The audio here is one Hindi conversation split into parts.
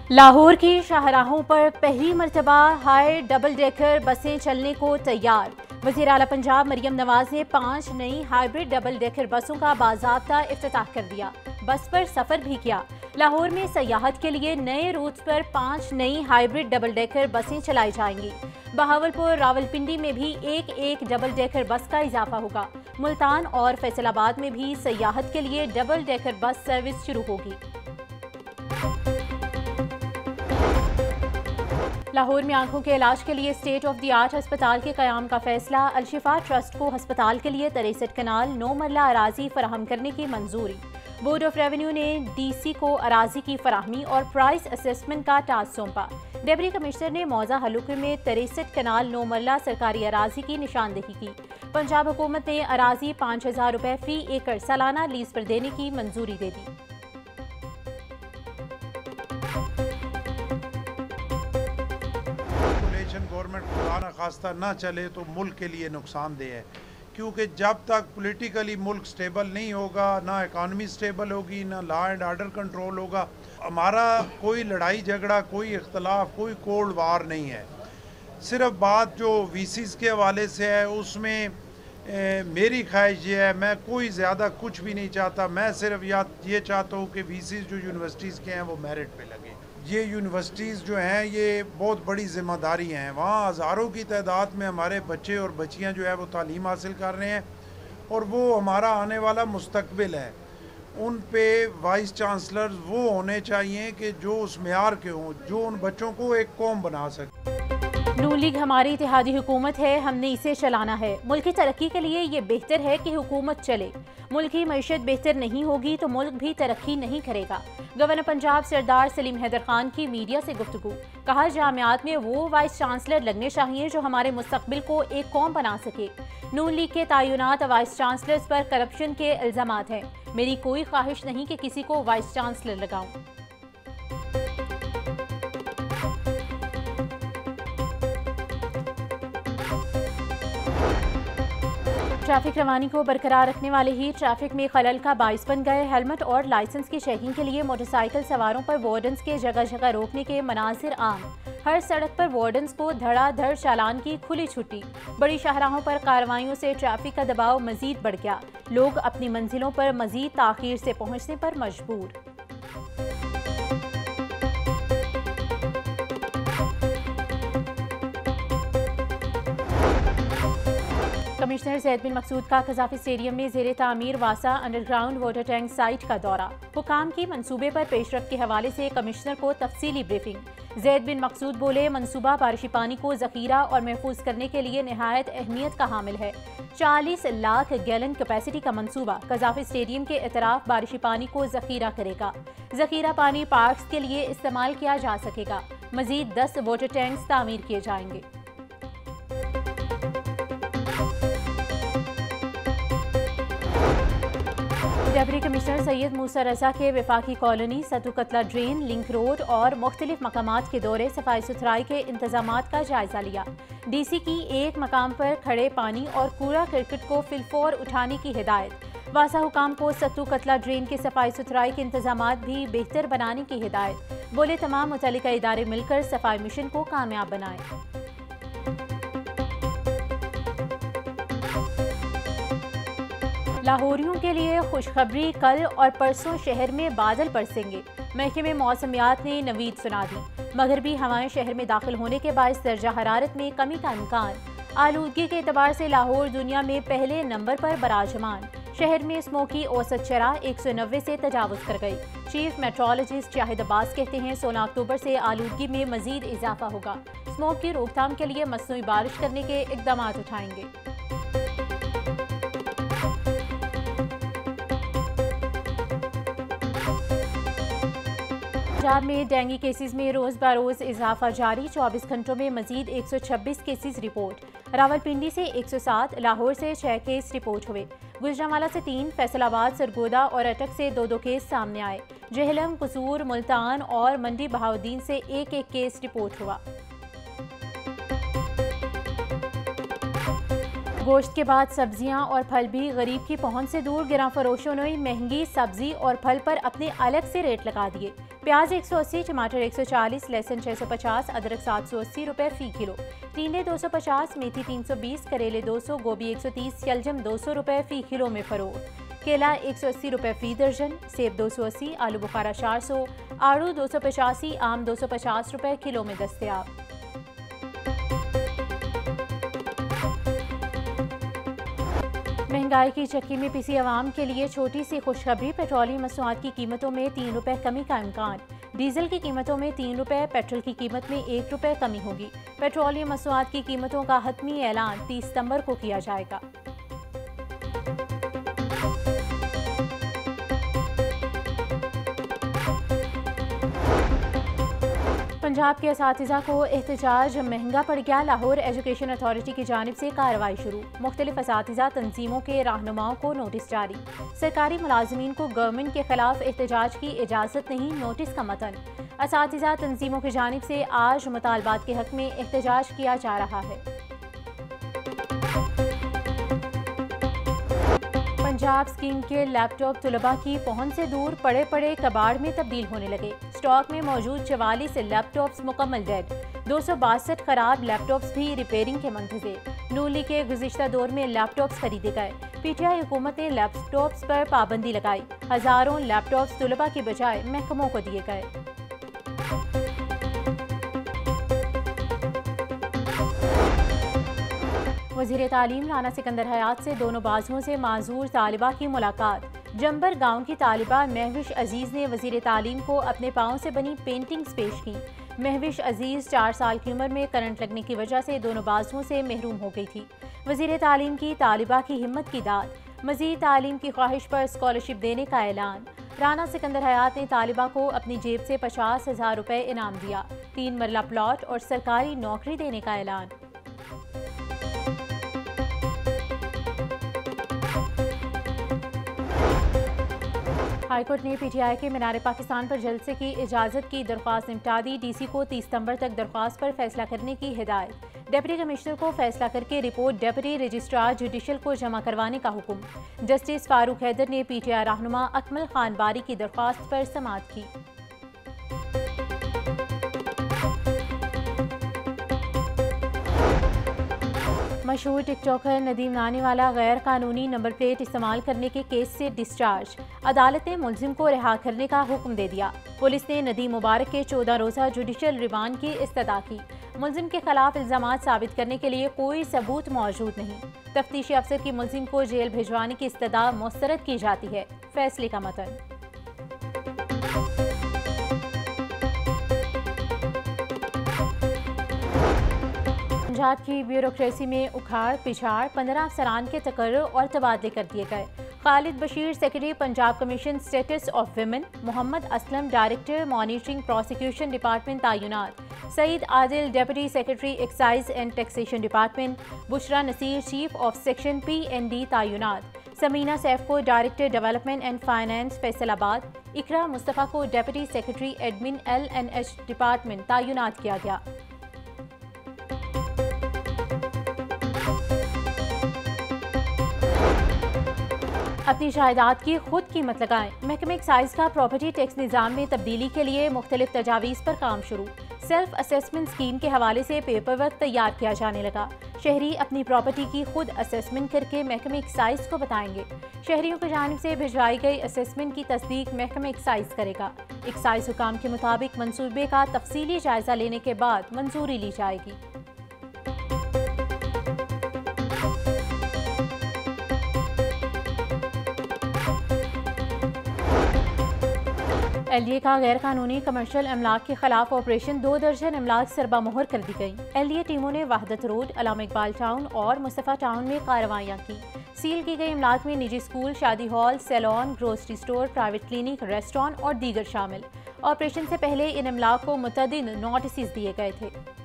लाहौर की शाहराहों पर पहली मर्तबा हाई डबल डेकर बसें चलने को तैयार। वज़ीर आला पंजाब मरियम नवाज ने 5 नई हाइब्रिड डबल डेकर बसों का बाज़ाब्ता इफ्तिताह कर दिया। बस पर सफ़र भी किया। लाहौर में सयाहत के लिए नए रूट्स पर 5 नई हाइब्रिड डबल डेकर बसें चलाई जाएंगी। बहावलपुर रावलपिंडी में भी एक डबल डेकर बस का इजाफा होगा। मुल्तान और फैसलाबाद में भी सयाहत के लिए डबल डेकर बस सर्विस शुरू होगी। लाहौर में आंखों के इलाज के लिए स्टेट ऑफ द आर्ट अस्पताल के क़याम का फैसला। अलशिफा ट्रस्ट को अस्पताल के लिए 63 कनाल 9 मरला अराजी फराहम करने की मंजूरी। बोर्ड ऑफ रेवेन्यू ने DC को अराजी की फराहमी और प्राइस असेसमेंट का टास्क सौंपा। डिप्टी कमिश्नर ने मौजा हलुके में 63 कनाल 9 मरला सरकारी अराजी की निशानदेही की। पंजाब हुकूमत ने अराजी 5000 रुपये फी एकड़ सालाना लीज पर देने की मंजूरी दे दी। गवर्नमेंट खुदा न खास्ता ना चले तो मुल्क के लिए नुकसानदेह है, क्योंकि जब तक पॉलिटिकली मुल्क स्टेबल नहीं होगा, ना इकानमी स्टेबल होगी, ना लॉ एंड आर्डर कंट्रोल होगा। हमारा कोई लड़ाई झगड़ा, कोई इख्तलाफ, कोई कोल्ड वार नहीं है। सिर्फ बात जो VCs के हवाले से है उसमें मेरी ख्वाहिश ये है, मैं कोई ज़्यादा कुछ भी नहीं चाहता। मैं सिर्फ ये चाहता हूँ कि VCs जो यूनिवर्सिटीज़ के हैं वो मेरिट पे लगे। ये यूनिवर्सिटीज़ जो हैं ये बहुत बड़ी ज़िम्मेदारी हैं। वहाँ हज़ारों की तादाद में हमारे बच्चे और बच्चियाँ जो है वो तालीम हासिल कर रहे हैं और वो हमारा आने वाला मुस्तकबिल है। उन पे वाइस चांसलर वो होने चाहिए कि जो उस मेयार के हों, जो उन बच्चों को एक कौम बना सके। नून लीग हमारी इत्तेहादी हुकूमत है, हमने इसे चलाना है। मुल्क की तरक्की के लिए ये बेहतर है कि हुकूमत चले। मुल्क की मईशत बेहतर नहीं होगी तो मुल्क भी तरक्की नहीं करेगा। गवर्नर पंजाब सरदार सलीम हैदर खान की मीडिया से गुफ्तगू। कहा, जामियात में वो वाइस चांसलर लगने चाहिए जो हमारे मुस्तकबिल को एक कौम बना सके। नून लीग के तयनात वाइस चांसलर्स पर करप्शन के इल्जामात हैं। मेरी कोई ख्वाहिश नहीं कि किसी को वाइस चांसलर लगाऊं। ट्रैफिक रवानी को बरकरार रखने वाले ही ट्रैफिक में खलल का बाइस बन गए। हेलमेट और लाइसेंस की चेकिंग के लिए मोटरसाइकिल सवारों पर वार्डन्स के जगह जगह रोकने के मनाजिर आम। हर सड़क पर वार्डन्स को धड़ाधड़ चालान की खुली छुट्टी। बड़ी शाहराहों पर कार्रवाइयों से ट्रैफिक का दबाव मजीद बढ़ गया। लोग अपनी मंजिलों पर मजीद ताखीर से पहुंचने पर मजबूर। कमिश्नर ज़ैद बिन मकसूद का कज़ाफ़ी स्टेडियम में ज़ेरे तामीर वासा अंडरग्राउंड वाटर टैंक साइट का दौरा। हुकाम की मंसूबे पर पेशरफ्त के हवाले से कमिश्नर को तफसीली ब्रीफिंग। ज़ैद बिन मकसूद बोले, मंसूबा बारिशी पानी को ज़ख़ीरा और महफूज करने के लिए नहायत अहमियत का हामिल है। 40 लाख गैलन कैपेसिटी का मंसूबा कज़ाफ़ी स्टेडियम के इतराफ बारिशी पानी को ज़ख़ीरा करेगा। ज़ख़ीरा पानी पार्क्स के लिए इस्तेमाल किया जा सकेगा। मज़ीद 10 वाटर टैंक्स तामीर किए जाएंगे। डिप्टी कमिश्नर सैयद मूसा रजा के वफाकी कॉलोनी, सतु कतला ड्रेन, लिंक रोड और मुख्तलिफ मकामात के दौरे सफाई सुथराई के इंतजामात का जायजा लिया। DC की एक मकाम पर खड़े पानी और कूड़ा करकट को फिलफौर उठाने की हिदायत। वासा हुकाम को सतु कतला ड्रेन के सफाई सुथराई के इंतजामात भी बेहतर बनाने की हिदायत। बोले, तमाम मुतल्लिका इदारे मिलकर सफाई मिशन को कामयाब बनाएं। लाहौरियों के लिए खुशखबरी, कल और परसों शहर में बादल बरसेंगे। महकमे मौसमियात ने नवीद सुना दी। मगरबी हवाएं शहर में दाखिल होने के बायस दर्जा हरारत में कमी का इम्कान। आलूदगी के एतबार से लाहौर दुनिया में पहले नंबर पर बराजमान। शहर में स्मोकी औसत शरह 190 से तजावुज कर गई। चीफ मेट्रोलॉजिस्ट शाहिद अब्बास कहते हैं, 16 अक्टूबर से आलूदगी में मजीद इजाफा होगा। स्मोक की रोकथाम के लिए मसनूई बारिश करने के इकदाम उठाएंगे। पंजाब में डेंगू केसेस में रोज़ बरोज़ इजाफा जारी। 24 घंटों में मजीद 126 केसेस रिपोर्ट। रावलपिंडी से 107, लाहौर से 6 केस रिपोर्ट हुए। गुजरांवाला से 3, फैसलाबाद, सरगोदा और अटक से 2-2 केस सामने आए। जहलम, कसूर, मुल्तान और मंडी बहाउद्दीन से 1-1 केस रिपोर्ट हुआ। गोश्त के बाद सब्जियां और फल भी गरीब की पहुंच से दूर। गिरां फरोशों ने महंगी सब्जी और फल पर अपने अलग से रेट लगा दिए। प्याज 180, टमाटर 140, लहसुन 650, अदरक 780 रुपए फी किलो, टींडे 250, मेथी 320, करेले 200, गोभी 130, शलजम 200 रुपए फी किलो में फरोख्त। केला 180 रुपए फी दर्जन, सेब 280, आलू बुखारा 400, आड़ू 285, आम 250 रुपए किलो में दस्तयाब। महंगाई की चक्की में पिसी आवाम के लिए छोटी सी खुशखबरी। पेट्रोलियम मसनूआत की कीमतों में 3 रुपए कमी का इम्कान। डीजल की कीमतों में 3 रुपए, पेट्रोल की कीमत में 1 रुपए कमी होगी। पेट्रोलियम मसनूआत की कीमतों का हतमी ऐलान 30 सितंबर को किया जाएगा। पंजाब के असातिज़ा को एहतजाज महंगा पड़ गया। लाहौर एजुकेशन अथॉरिटी की जानिब से कार्रवाई शुरू। मुख्तलिफ असातिज़ा तंजीमों के रहनुमाओं को नोटिस जारी। सरकारी मुलाजमीन को गवर्नमेंट के खिलाफ एहतजाज की इजाज़त नहीं, नोटिस का मतन। असातिज़ा तंजीमों की जानिब से आज मुतालबात के हक में एहतजाज किया जा रहा है। पंजाब स्कीम के लैपटॉप तुलबा की पहुंच से दूर पड़े पड़े कबाड़ में तब्दील होने लगे। स्टॉक में मौजूद 44 लैपटॉप्स मुकम्मल डेड, 262 खराब लैपटॉप्स भी रिपेयरिंग के मंतज़र। नून लीग के गुज़िश्ता दौर में लैपटॉप्स खरीदे गए। पीटीआई हुकूमत ने लैपटॉप्स पर पाबंदी लगाई। हज़ारों लैपटॉप्स तुलबा की बजाय महकमों को दिए गए। वज़ीर तालीम राना सिकंदर हयात से दोनों बाजुओं से माजूर तालिबा की मुलाकात। जंबर गांव की तालिबा महविश अजीज़ ने वज़ीर तालीम को अपने पाँव से बनी पेंटिंग्स पेश की। महविश अजीज़ 4 साल की उम्र में करंट लगने की वजह से दोनों बाजुओं से महरूम हो गई थी। वज़ीर तालीम की तालिबा की हिम्मत की दाद। मज़ीद तालीम की ख्वाहिश पर स्कॉलरशिप देने का ऐलान। राना सिकंदर हयात ने तालिबा को अपनी जेब से 50,000 रुपये इनाम दिया। 3 मरला प्लॉट और सरकारी नौकरी देने का ऐलान। हाईकोर्ट ने पीटीआई के मीनार पाकिस्तान पर जलसे की इजाज़त की दरख्वास्त निपटा दी। डीसी को 30 सितंबर तक दरख्वास्त पर फैसला करने की हिदायत। डिप्टी कमिश्नर को फैसला करके रिपोर्ट डिप्टी रजिस्ट्रार जुडिशल को जमा करवाने का हुक्म। जस्टिस फारूक हैदर ने पीटीआई रहनुमा अकमल खान बारी की दरख्वास्त पर समाअत की। मशहूर टिकटॉकर नदीम नानीवाला गैर कानूनी नंबर प्लेट इस्तेमाल करने के केस से डिस्चार्ज। अदालत ने मुलजिम को रिहा करने का हुक्म दे दिया। पुलिस ने नदीम मुबारक के 14 रोज़ा जुडिशल रिमांड की इस्तदा की। मुलजिम के खिलाफ इल्जामात साबित करने के लिए कोई सबूत मौजूद नहीं। तफ्तीशी अफसर की मुलजिम को जेल भिजवाने की इस्तदा मुस्तरद की जाती है। फैसले का मतन। पंजाब की ब्यूरोक्रेसी में उखाड़ पिछाड़, 15 अफसरान के तकर्रुर और तबादले कर दिए गए। Khalid Bashir secretary Punjab commission status of women, Mohammad Aslam director monitoring prosecution department तैनात, Saeed Adil deputy secretary excise and taxation department, Bushra Naseer chief of section PND तैनात, समीना सैफ को director development and finance Faisalabad, Iqra Mustafa को deputy secretary admin LNH department तैनात किया गया। अपनी जायदाद की खुद कीमत लगाएं। महकमे एक्साइज का प्रॉपर्टी टैक्स निज़ाम में तब्दीली के लिए मुख्तलिफ तजावीज़ पर काम शुरू। सेल्फ असेसमेंट स्कीम के हवाले से पेपर वर्क तैयार किया जाने लगा। शहरी अपनी प्रॉपर्टी की खुद असेसमेंट करके महकमे एक्साइज को बताएंगे। शहरियों की जानिब से भिजवाई गई असेसमेंट की तस्दीक महकमे एक्साइज करेगा। एक्साइज हुकाम के मुताबिक मंसूबे का तफसीली जायजा लेने के बाद मंजूरी ली जाएगी। LDA का गैर कानूनी कमर्शियल अमलाक के खिलाफ ऑपरेशन 2 दर्जन अमलाक सरबा मोहर कर दी गई। LDA टीमों ने वहदत रोड, अलामा इकबाल टाउन और मुस्तफ़ा टाउन में कार्रवाइयाँ की। सील की गई अमलाक में निजी स्कूल, शादी hall, salon, grocery store, private clinic, restaurant और दीगर शामिल। ऑपरेशन से पहले इन अमलाक को मुतअद्दिद नोटिस दिए गए थे।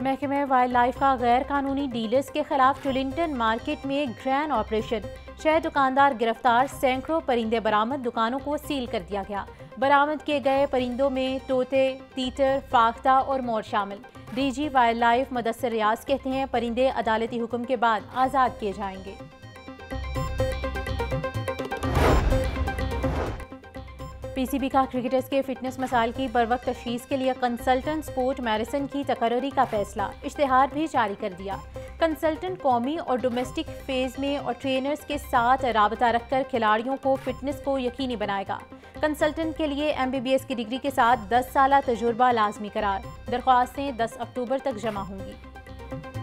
महकमे वाइल्ड लाइफ का गैर कानूनी डीलर्स के खिलाफ टुलिंगटन मार्केट में ग्रैंड ऑपरेशन। 6 दुकानदार गिरफ्तार, सैकड़ों परिंदे बरामद, दुकानों को सील कर दिया गया। बरामद किए गए परिंदों में तोते, तीतर, फाख्ता और मोर शामिल। डीजी वाइल्ड लाइफ मुदस्सिर रियाज कहते हैं परिंदे अदालती हुक्म के बाद आज़ाद किए जाएंगे। पीसीबी का क्रिकेटर्स के फिटनेस मसाइल की बरवक्त तशखीस के लिए कंसल्टेंट स्पोर्ट मैराथन की तकर्री का फैसला, इश्तिहार भी जारी कर दिया। कंसल्टेंट कौमी और डोमेस्टिक फेज में और ट्रेनर्स के साथ राबता रखकर खिलाड़ियों को फिटनेस को यकीनी बनाएगा। कंसल्टेंट के लिए MBBS की डिग्री के साथ 10 साला तजुर्बा लाजमी करार। दरख्वास्तें 10 अक्टूबर तक जमा होंगी।